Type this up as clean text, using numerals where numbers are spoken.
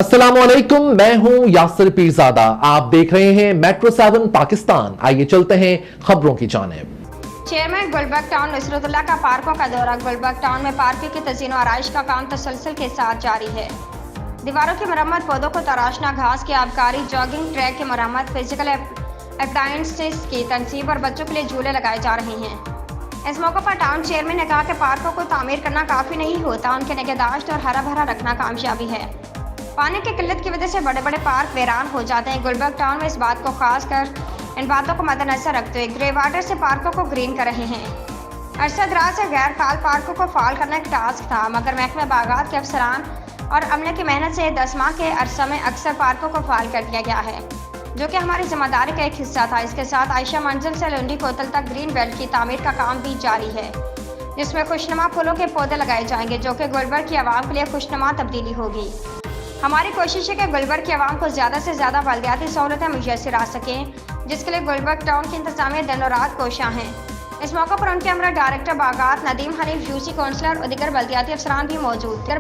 अस्सलामुअलैकुम, मैं हूं यासिर पीरजादा। आप देख रहे हैं मेट्रो 7 पाकिस्तान। आइए चलते हैं खबरों की जानिब। चेयरमैन गुलबर्ग टाउन नुसरतुल्लाह का पार्कों का दौरा। गुलबर्ग टाउन में पार्कों की तज़ीन और आराइश का काम तसलसल के साथ जारी है। दीवारों की मरम्मत, पौधों को तराशना, घास की आबकारी, जॉगिंग ट्रैक की मरम्मत, फिजिकल अप्लायंसेस की तनसीब और बच्चों के लिए झूले लगाए जा रहे हैं। इस मौके पर टाउन चेयरमैन ने कहा कि पार्कों को तामीर करना काफ़ी नहीं होता, उनके निगहदाश्त और हरा भरा रखना कामयाबी है। पानी की किल्लत की वजह से बड़े बड़े पार्क वीरान हो जाते हैं। गुलबर्ग टाउन में इस बात को खास कर इन बातों को मद्देनजर रखते हुए ग्रे वाटर से पार्कों को ग्रीन कर रहे हैं। अरसा दराज से गैर फाल पार्कों को फाल करना एक टास्क था, मगर महकमे बागात के अफसरान और अमले की मेहनत से 10 माह के अरसा में अक्सर पार्कों को फाल कर दिया गया है, जो कि हमारी जिम्मेदारी का एक हिस्सा था। इसके साथ आयशा मंजिल से लुंडी कोतल तक ग्रीन बेल्ट की तामीर का काम भी जारी है, जिसमें खुशनुमा फूलों के पौधे लगाए जाएंगे, जो कि गुलबर्ग की आवाम के लिए खुशनुमा तब्दीली होगी। हमारी कोशिश है कि गुलबर्ग की आवाम को ज़्यादा से ज़्यादा बल्दियाती सहूलतें मुयस्सर आ सकें, जिसके लिए गुलबर्ग टाउन की इंतजामिया दिन और रात कोशां हैं। इस मौके पर उनके हमरा डायरेक्टर बागात नदीम हनीफ, यूसी काउंसलर और दीगर बल्दियाती अफसरान भी मौजूद थे।